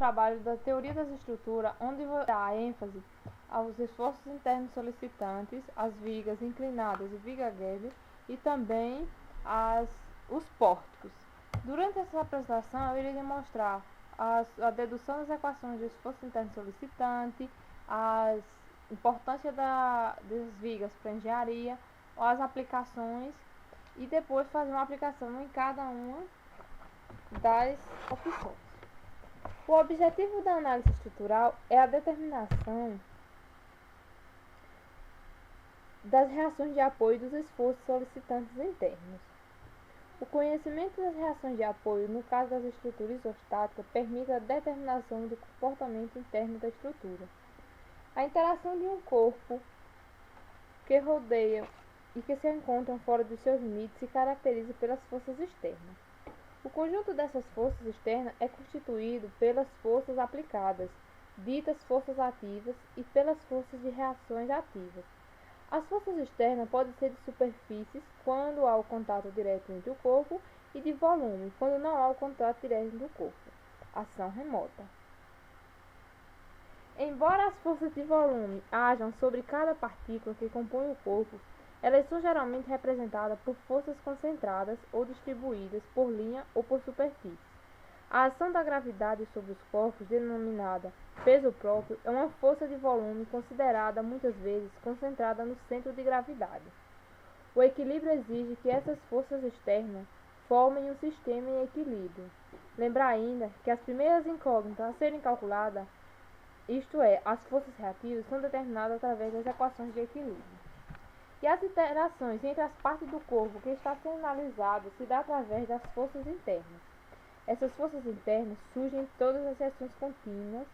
trabalho da teoria das estruturas, onde dá ênfase aos esforços internos solicitantes, às vigas inclinadas e viga gap, e também os pórticos. Durante essa apresentação, eu irei demonstrar a dedução das equações de esforço interno solicitante, a importância das vigas para engenharia, as aplicações, e depois fazer uma aplicação em cada uma das opções. O objetivo da análise estrutural é a determinação das reações de apoio dos esforços solicitantes internos. O conhecimento das reações de apoio no caso das estruturas isostáticas permite a determinação do comportamento interno da estrutura. A interação de um corpo que rodeia e que se encontram fora dos seus limites se caracteriza pelas forças externas. O conjunto dessas forças externas é constituído pelas forças aplicadas, ditas forças ativas, e pelas forças de reações ativas. As forças externas podem ser de superfícies, quando há o contato direto entre o corpo, e de volume, quando não há o contato direto do corpo. Ação remota. Embora as forças de volume hajam sobre cada partícula que compõe o corpo, elas são geralmente representadas por forças concentradas ou distribuídas por linha ou por superfície. A ação da gravidade sobre os corpos, denominada peso próprio, é uma força de volume considerada muitas vezes concentrada no centro de gravidade. O equilíbrio exige que essas forças externas formem um sistema em equilíbrio. Lembrar ainda que as primeiras incógnitas a serem calculadas, isto é, as forças reativas, são determinadas através das equações de equilíbrio. E as interações entre as partes do corpo que está sendo analisado se dá através das forças internas. Essas forças internas surgem em todas as seções contínuas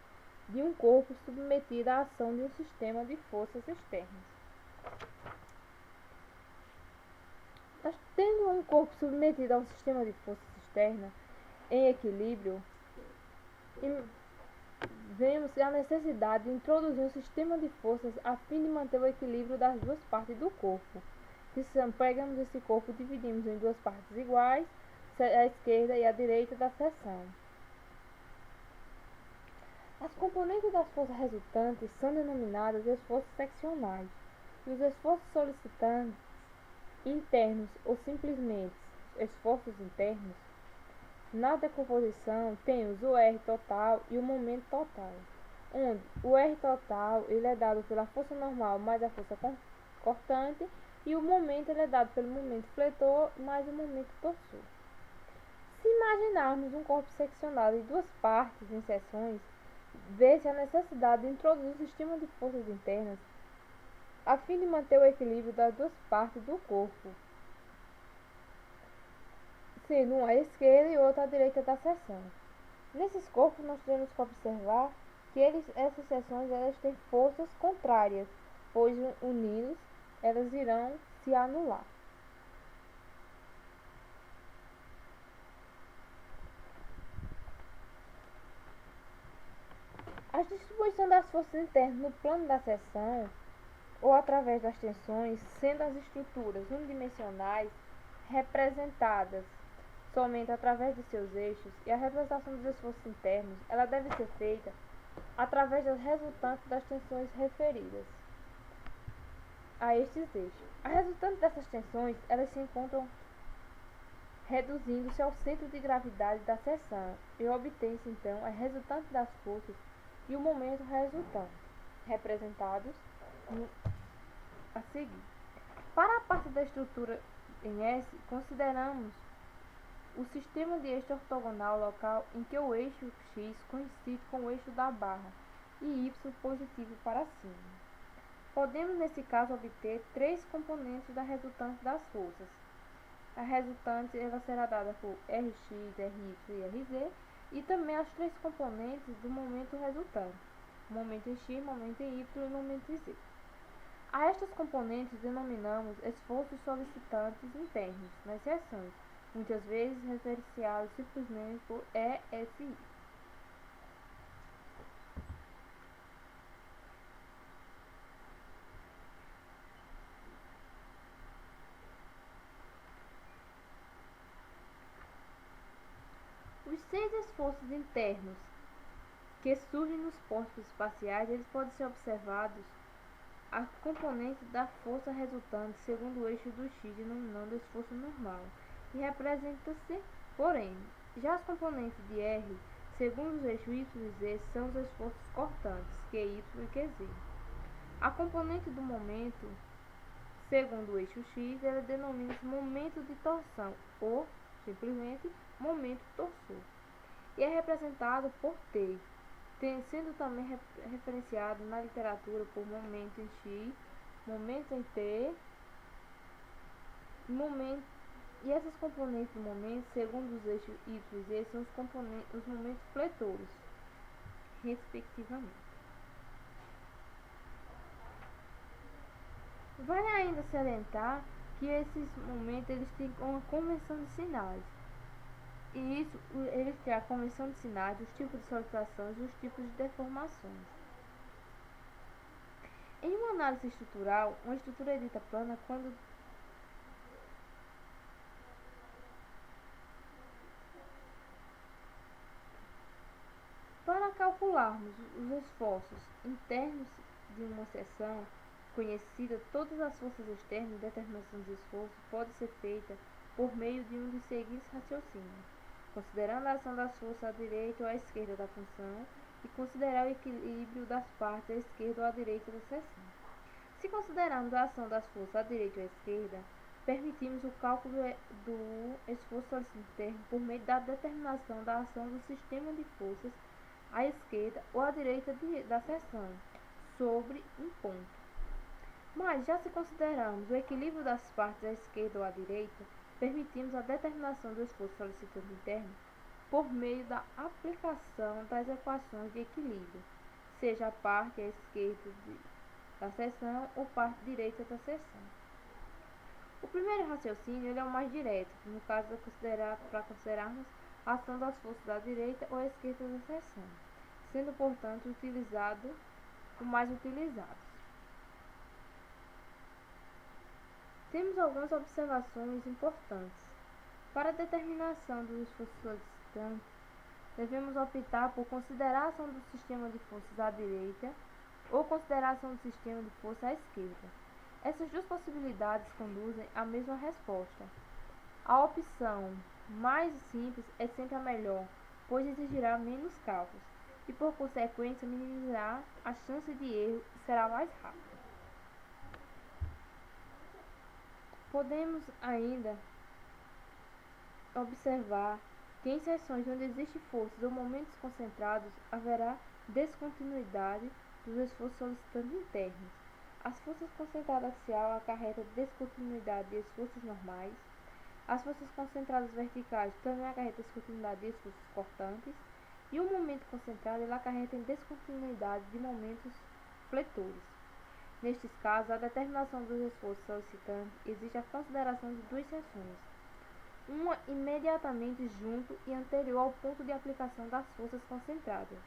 de um corpo submetido à ação de um sistema de forças externas. Nós, tendo um corpo submetido a um sistema de forças externas em equilíbrio, vemos a necessidade de introduzir um sistema de forças a fim de manter o equilíbrio das duas partes do corpo. Se pegamos esse corpo, dividimos em duas partes iguais, a esquerda e a direita da seção. As componentes das forças resultantes são denominadas esforços seccionais, e os esforços solicitantes internos ou simplesmente esforços internos, na decomposição temos o R total e o momento total, onde o R total ele é dado pela força normal mais a força cortante, e o momento ele é dado pelo momento fletor mais o momento torsor. Se imaginarmos um corpo seccionado em duas partes em seções, vê-se a necessidade de introduzir um sistema de forças internas a fim de manter o equilíbrio das duas partes do corpo, sendo uma à esquerda e outra à direita da seção. Nesses corpos nós temos que observar que essas seções elas têm forças contrárias, pois unidos elas irão se anular. A distribuição das forças internas no plano da seção ou através das tensões, sendo as estruturas unidimensionais representadas somente através de seus eixos, e a representação dos esforços internos ela deve ser feita através das resultantes das tensões referidas a estes eixos. A resultante dessas tensões elas se encontram reduzindo-se ao centro de gravidade da seção, e obtém-se então a resultante das forças e o momento resultante, representados a seguir. Para a parte da estrutura em S, consideramos o sistema de eixo ortogonal local em que o eixo X coincide com o eixo da barra e Y positivo para cima. Podemos, nesse caso, obter três componentes da resultante das forças. A resultante ela será dada por Rx, Ry e Rz, e também as três componentes do momento resultante, momento em X, momento em Y e momento em Z. A estas componentes denominamos esforços solicitantes internos nas seções, muitas vezes referenciados simplesmente por ESI. Os seis esforços internos que surgem nos portos espaciais, eles podem ser observados a componente da força resultante segundo o eixo do x, denominando o esforço normal, e representa-se por m. Já as componentes de R, segundo os eixos y e z, são os esforços cortantes, QY e QZ. A componente do momento, segundo o eixo x, ela denomina-se momento de torção, ou, simplesmente, momento torsor, e é representado por T, sendo também referenciado na literatura por momento em x, momento em t, momento, e essas componentes do momento, segundo os eixos y e z, são os momentos fletores, respectivamente. Vale ainda salientar que esses momentos eles têm uma convenção de sinais. E isso, eles têm a convenção de sinais, os tipos de solicitações e os tipos de deformações. Em uma análise estrutural, uma estrutura é dita plana quando para calcularmos os esforços internos de uma seção conhecida, todas as forças externas e determinação dos esforços pode ser feita por meio de um dos seguintes raciocínios: considerando a ação das forças à direita ou à esquerda da função e considerar o equilíbrio das partes à esquerda ou à direita da seção. Se considerarmos a ação das forças à direita ou à esquerda, permitimos o cálculo do esforço interno por meio da determinação da ação do sistema de forças à esquerda ou à direita da seção sobre um ponto. Mas, já se considerarmos o equilíbrio das partes à esquerda ou à direita, permitimos a determinação do esforço solicitante interno por meio da aplicação das equações de equilíbrio, seja a parte à esquerda da seção ou parte direita da seção. O primeiro raciocínio ele é o mais direto, no caso para considerarmos a ação das forças à direita ou à esquerda da seção, sendo, portanto, o mais utilizado. Temos algumas observações importantes. Para a determinação do esforço solicitante, devemos optar por consideração do sistema de forças à direita ou consideração do sistema de forças à esquerda. Essas duas possibilidades conduzem à mesma resposta. A opção mais simples é sempre a melhor, pois exigirá menos cálculos e, por consequência, minimizará a chance de erro e será mais rápido. Podemos ainda observar que em seções onde existem forças ou momentos concentrados, haverá descontinuidade dos esforços solicitantes internos. As forças concentradas axial acarretam descontinuidade de esforços normais. As forças concentradas verticais também acarretam descontinuidade de esforços cortantes. E o momento concentrado ele acarreta em descontinuidade de momentos fletores. Nestes casos, a determinação dos esforços solicitantes exige a consideração de duas seções, uma imediatamente junto e anterior ao ponto de aplicação das forças concentradas,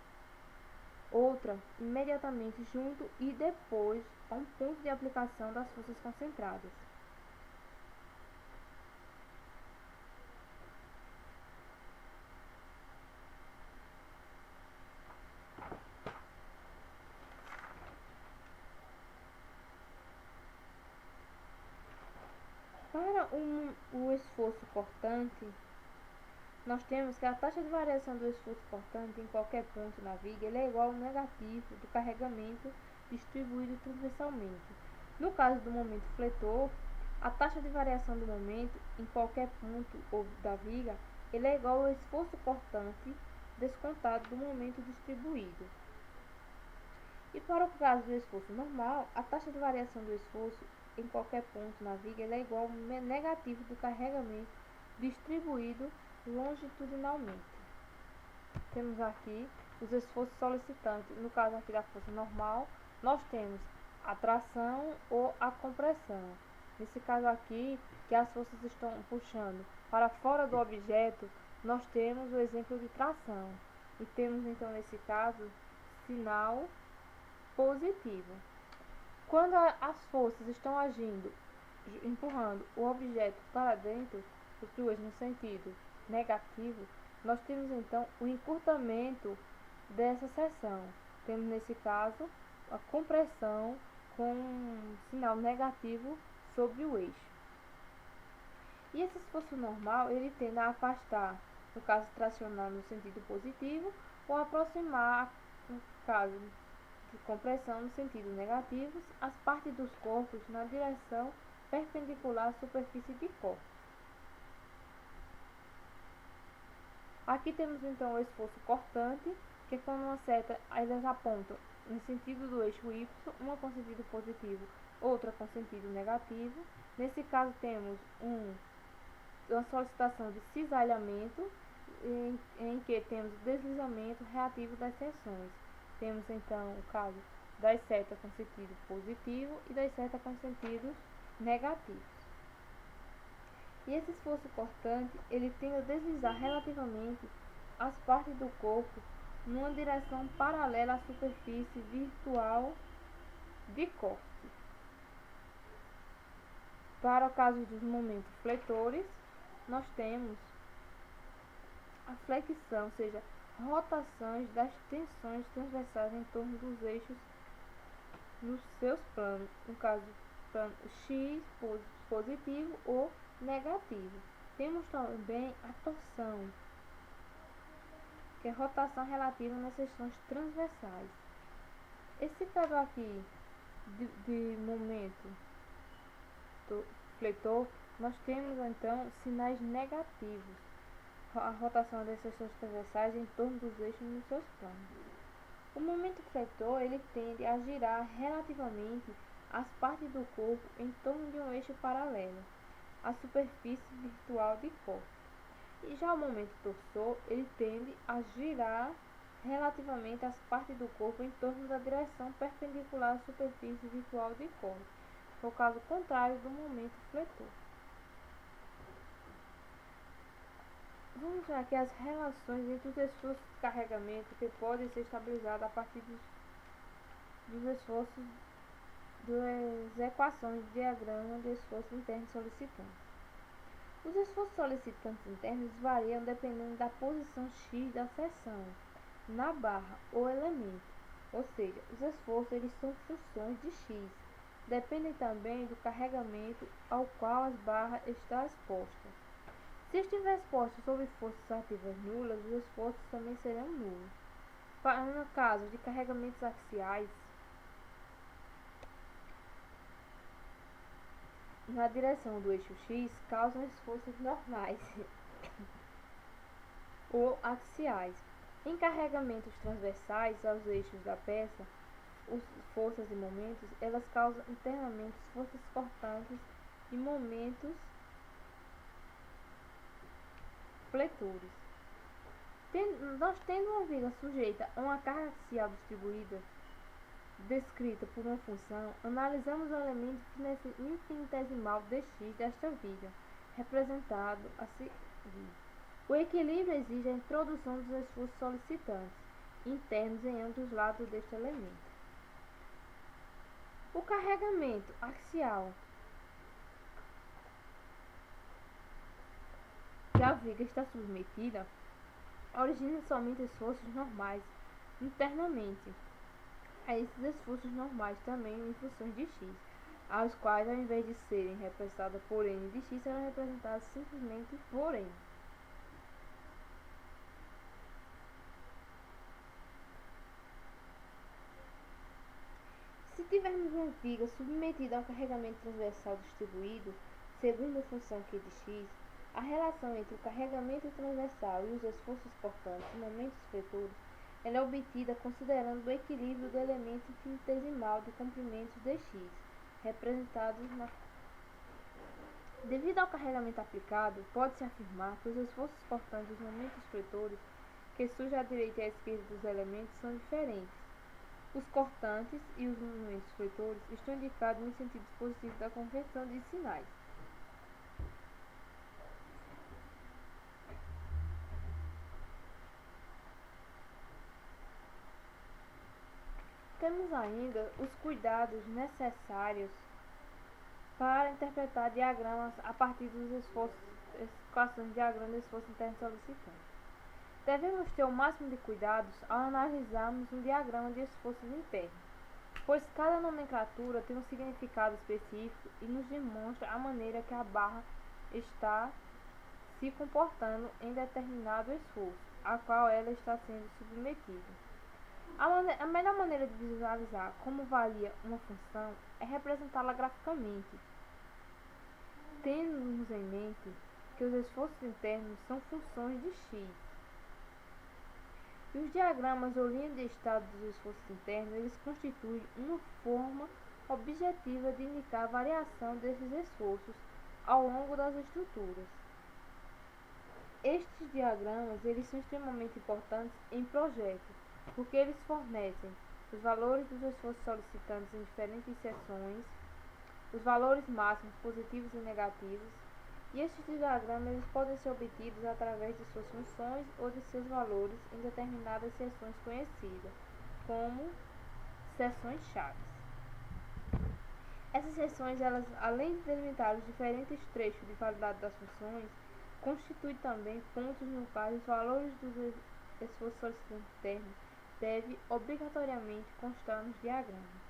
outra imediatamente junto e depois a um ponto de aplicação das forças concentradas. Para o esforço cortante, nós temos que a taxa de variação do esforço cortante em qualquer ponto na viga é igual ao negativo do carregamento distribuído transversalmente. No caso do momento fletor, a taxa de variação do momento em qualquer ponto da viga é igual ao esforço cortante descontado do momento distribuído. E para o caso do esforço normal, a taxa de variação do esforço em qualquer ponto na viga é igual ao negativo do carregamento distribuído longitudinalmente. Temos aqui os esforços solicitantes. No caso aqui da força normal, nós temos a tração ou a compressão. Nesse caso aqui, que as forças estão puxando para fora do objeto, nós temos o exemplo de tração. E temos então nesse caso sinal positivo. Quando as forças estão agindo, empurrando o objeto para dentro, as duas no sentido negativo, nós temos então o encurtamento dessa seção. Temos nesse caso a compressão com um sinal negativo sobre o eixo. E esse esforço normal ele tende a afastar, no caso tracionar no sentido positivo, ou aproximar, no caso de compressão no sentido negativo, as partes dos corpos na direção perpendicular à superfície de corpo. Aqui temos então o esforço cortante, que quando uma seta elas apontam no sentido do eixo Y, uma com sentido positivo, outra com sentido negativo. Nesse caso temos uma solicitação de cisalhamento, em que temos o deslizamento reativo das seções. Temos então o caso das setas com sentido positivo e das setas com sentidos negativos. E esse esforço cortante, ele tende a deslizar relativamente as partes do corpo numa direção paralela à superfície virtual de corte. Para o caso dos momentos fletores, nós temos a flexão, ou seja, rotações das tensões transversais em torno dos eixos nos seus planos, no caso plano X positivo ou negativo. Temos também a torção, que é rotação relativa nas seções transversais. Esse caso aqui de momento do fletor, nós temos então sinais negativos, a rotação das seções transversais em torno dos eixos nos seus planos. O momento fletor ele tende a girar relativamente as partes do corpo em torno de um eixo paralelo à superfície virtual de corpo. E já o momento torsor ele tende a girar relativamente as partes do corpo em torno da direção perpendicular à superfície virtual de corpo, que é o caso contrário do momento fletor. Vamos ver aqui as relações entre os esforços de carregamento que podem ser estabilizados a partir dos esforços das equações de diagrama de esforço interno solicitante. Os esforços solicitantes internos variam dependendo da posição X da seção na barra ou elemento, ou seja, os esforços eles são funções de X, dependem também do carregamento ao qual as barras estão expostas. Se estiver exposto sob forças ativas nulas, os esforços também serão nulos. No caso de carregamentos axiais, na direção do eixo X, causam esforços normais ou axiais. Em carregamentos transversais aos eixos da peça, forças e momentos, elas causam internamente forças cortantes e momentos fletores. Nós tendo uma viga sujeita a uma carga axial distribuída, descrita por uma função, analisamos o elemento infinitesimal dx desta viga, representado a seguir. O equilíbrio exige a introdução dos esforços solicitantes internos em ambos os lados deste elemento. O carregamento axial que a viga está submetida origina somente esforços normais internamente. A esses esforços normais também em funções de x, aos quais, ao invés de serem representadas por n de x, serão representadas simplesmente por n. Se tivermos uma viga submetida a um carregamento transversal distribuído, segundo a função q de x, a relação entre o carregamento transversal e os esforços cortantes e momentos fletores ela é obtida considerando o equilíbrio do elemento infinitesimal de comprimentos dx, representados na... Devido ao carregamento aplicado, pode-se afirmar que os esforços cortantes e os momentos fletores que surgem à direita e à esquerda dos elementos são diferentes. Os cortantes e os momentos fletores estão indicados no sentido positivo da convenção de sinais. Temos ainda os cuidados necessários para interpretar diagramas a partir dos esforços, equações de diagrama de esforço interno solicitante. Devemos ter o máximo de cuidados ao analisarmos um diagrama de esforços internos, pois cada nomenclatura tem um significado específico e nos demonstra a maneira que a barra está se comportando em determinado esforço, a qual ela está sendo submetida. A melhor maneira de visualizar como varia uma função é representá-la graficamente, tendo em mente que os esforços internos são funções de x. E os diagramas ou linhas de estado dos esforços internos, eles constituem uma forma objetiva de indicar a variação desses esforços ao longo das estruturas. Estes diagramas eles são extremamente importantes em projetos, porque eles fornecem os valores dos esforços solicitantes em diferentes seções, os valores máximos positivos e negativos, e estes diagramas eles podem ser obtidos através de suas funções ou de seus valores em determinadas seções conhecidas, como seções-chave. Essas seções, elas, além de delimitar os diferentes trechos de validade das funções, constituem também pontos no quais os valores dos esforços solicitantes internos devem obrigatoriamente constar nos diagramas.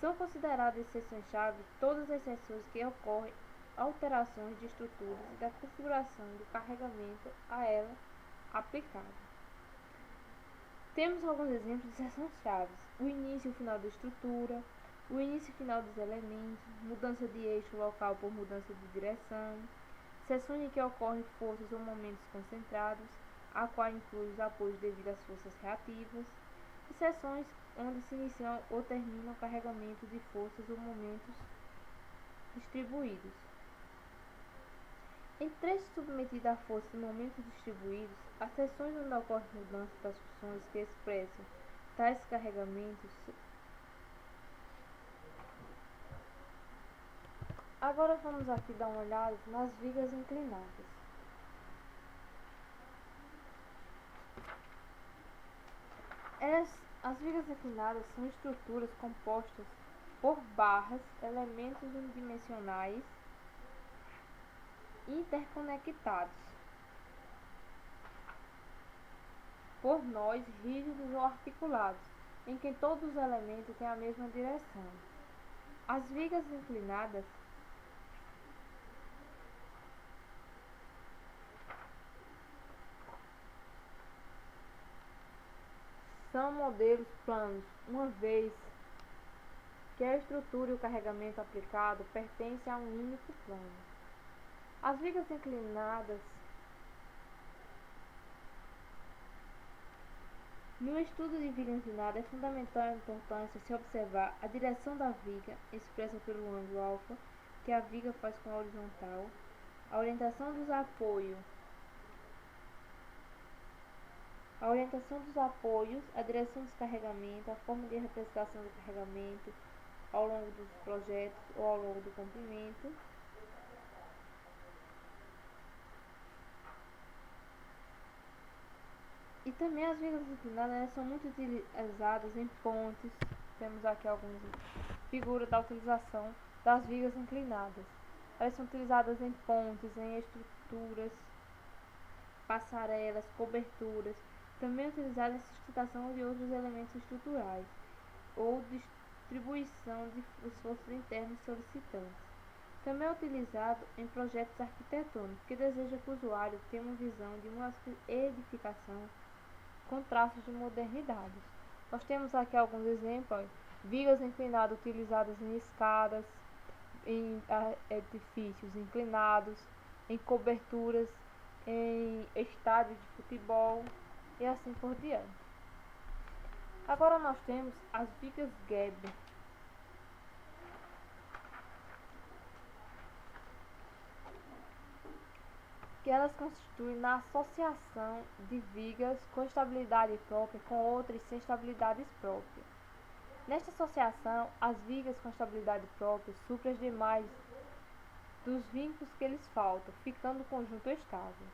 São consideradas seções-chave todas as seções que ocorrem alterações de estruturas e da configuração do carregamento a ela aplicado. Temos alguns exemplos de seções-chave: o início e o final da estrutura, o início e final dos elementos, mudança de eixo local por mudança de direção, seções em que ocorrem forças ou momentos concentrados, a qual inclui os apoios devido às forças reativas, e seções onde se inicia ou termina o carregamento de forças ou momentos distribuídos. Em trechos submetidos a forças e momentos distribuídos, as seções onde ocorre mudança das funções que expressam tais carregamentos. Agora vamos aqui dar uma olhada nas vigas inclinadas. As vigas inclinadas são estruturas compostas por barras, elementos unidimensionais interconectados por nós rígidos ou articulados, em que todos os elementos têm a mesma direção. As vigas inclinadas são modelos planos, uma vez que a estrutura e o carregamento aplicado pertencem a um único plano. As vigas inclinadas. No estudo de viga inclinada, é fundamental a importância se observar a direção da viga, expressa pelo ângulo alfa, que a viga faz com a horizontal, a orientação dos apoios, a direção dos carregamentos, a forma de representação do carregamento ao longo dos projetos ou ao longo do comprimento. E também as vigas inclinadas são muito utilizadas em pontes. Temos aqui algumas figuras da utilização das vigas inclinadas. Elas são utilizadas em pontes, em estruturas, passarelas, coberturas. Também utilizadas em sustentação de outros elementos estruturais ou distribuição de esforços internos solicitantes. Também é utilizado em projetos arquitetônicos que deseja que o usuário tenha uma visão de uma edificação com traços de modernidade. Nós temos aqui alguns exemplos: vigas inclinadas utilizadas em escadas, em edifícios inclinados, em coberturas, em estádios de futebol e assim por diante. Agora nós temos as vigas Geber, que elas constituem na associação de vigas com estabilidade própria com outras sem estabilidade própria. Nesta associação, as vigas com estabilidade própria suprem as demais dos vínculos que lhes faltam, ficando o conjunto estável.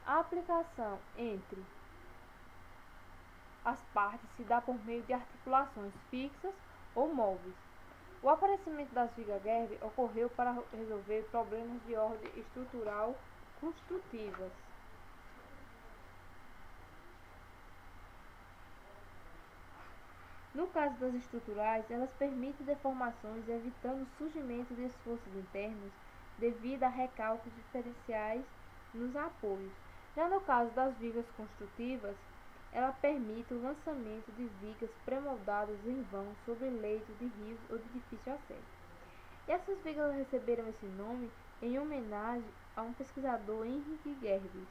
A aplicação entre as partes se dá por meio de articulações fixas ou móveis. O aparecimento das vigas Geber ocorreu para resolver problemas de ordem estrutural construtivas. No caso das estruturais, elas permitem deformações, evitando o surgimento de esforços internos devido a recalques diferenciais nos apoios. Já no caso das vigas construtivas, ela permite o lançamento de vigas pré-moldadas em vão sobre leitos de rios ou de difícil acesso. E essas vigas receberam esse nome em homenagem a um pesquisador, Henrik Gerbes.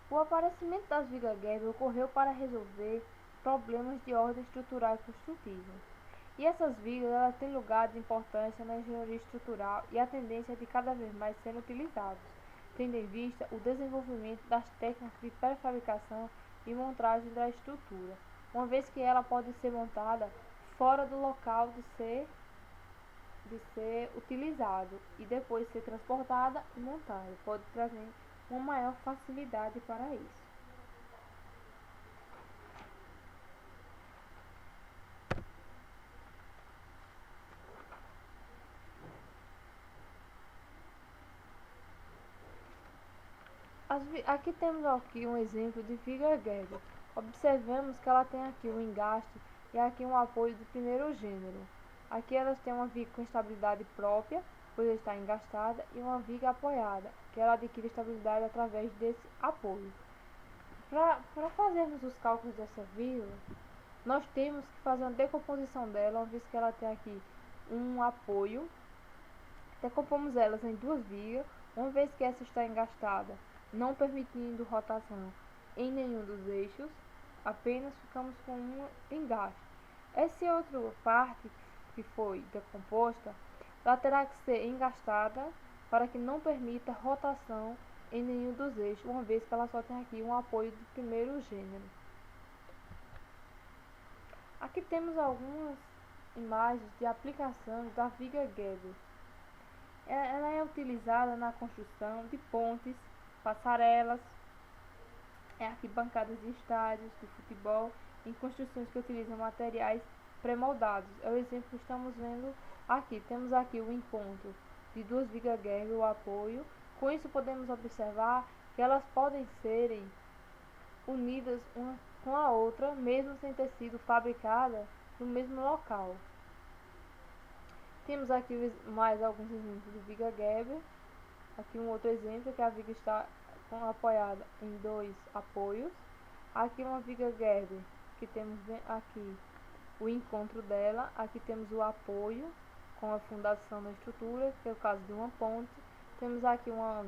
O aparecimento das vigas Gerber ocorreu para resolver problemas de ordem estrutural e construtiva. E essas vigas elas têm lugar de importância na engenharia estrutural e a tendência de cada vez mais serem utilizadas, tendo em vista o desenvolvimento das técnicas de pré-fabricação e montagem da estrutura, uma vez que ela pode ser montada fora do local de ser utilizado e depois ser transportada e montada, pode trazer uma maior facilidade para isso. Aqui temos aqui um exemplo de viga Gerber. Observemos que ela tem aqui um engaste e aqui um apoio do primeiro gênero. Aqui elas têm uma viga com estabilidade própria, pois está engastada, e uma viga apoiada, que ela adquire estabilidade através desse apoio. Para fazermos os cálculos dessa vírgula, nós temos que fazer uma decomposição dela, uma vez que ela tem aqui um apoio. Decompomos elas em duas vigas, uma vez que essa está engastada, não permitindo rotação em nenhum dos eixos, apenas ficamos com um engaste. Essa outra parte que foi decomposta, ela terá que ser engastada para que não permita rotação em nenhum dos eixos, uma vez que ela só tem aqui um apoio do primeiro gênero. Aqui temos algumas imagens de aplicações da viga Gerber. Ela é utilizada na construção de pontes, passarelas, arquibancadas de estádios de futebol, em construções que utilizam materiais pré-moldados. É o exemplo que estamos vendo aqui. Temos aqui o encontro de duas vigas Gerber, o apoio. Com isso podemos observar que elas podem serem unidas uma com a outra, mesmo sem ter sido fabricada no mesmo local. Temos aqui mais alguns exemplos de viga Gerber. Aqui um outro exemplo que a viga está apoiada em dois apoios. Aqui uma viga Gerber que temos aqui o encontro dela. Aqui temos o apoio com a fundação da estrutura, que é o caso de uma ponte. Temos aqui uma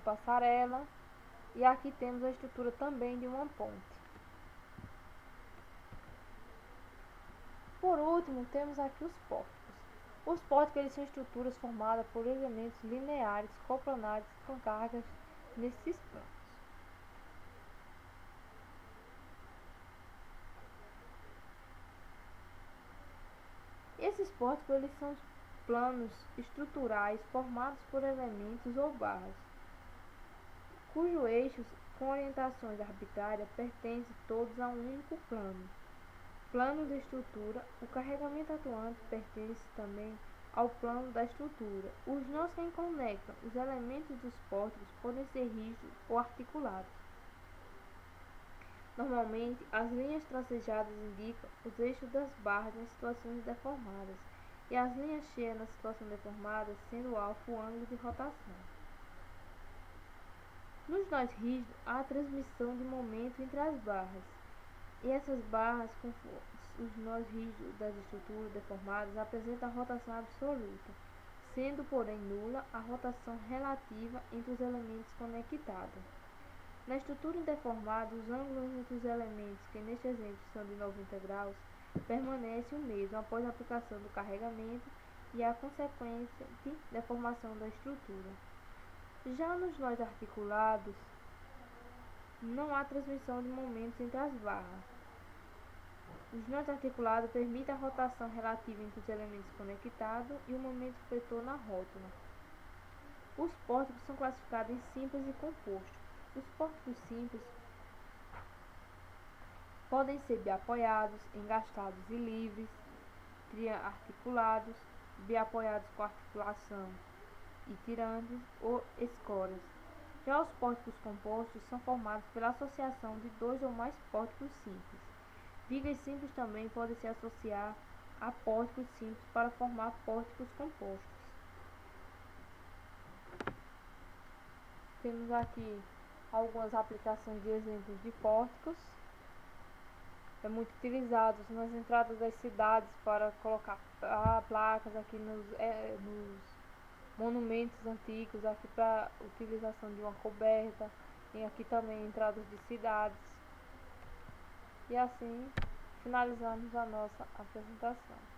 passarela e aqui temos a estrutura também de uma ponte. Por último, temos aqui os pórticos. Os pórticos eles são estruturas formadas por elementos lineares coplanares com cargas nesses planos. Esses pórticos eles são planos estruturais formados por elementos ou barras, cujos eixos com orientações arbitrárias pertencem todos a um único plano. Plano da estrutura. O carregamento atuante pertence também ao plano da estrutura. Os nós que conectam os elementos dos pórticos podem ser rígidos ou articulados. Normalmente, as linhas tracejadas indicam os eixos das barras nas situações deformadas e as linhas cheias na situação deformada, sendo alfa o ângulo de rotação. Nos nós rígidos, há a transmissão de momento entre as barras, e essas barras, com os nós rígidos das estruturas deformadas, apresentam a rotação absoluta, sendo porém nula a rotação relativa entre os elementos conectados. Na estrutura deformada, os ângulos entre os elementos, que neste exemplo são de 90 graus, permanecem o mesmo após a aplicação do carregamento e a consequente deformação da estrutura. Já nos nós articulados, não há transmissão de momentos entre as barras. Os nós articulados permitem a rotação relativa entre os elementos conectados e o momento fletor na rótula. Os pórticos são classificados em simples e compostos. Os pórticos simples podem ser biapoiados, engastados e livres. triarticulados, biapoiados com articulação e tirantes ou escórias. Já os pórticos compostos são formados pela associação de dois ou mais pórticos simples. Vigas simples também podem se associar a pórticos simples para formar pórticos compostos. Temos aqui algumas aplicações de exemplos de pórticos. É muito utilizados nas entradas das cidades para colocar placas aqui nos monumentos antigos, aqui para utilização de uma coberta, e aqui também entradas de cidades. E assim finalizamos a nossa apresentação.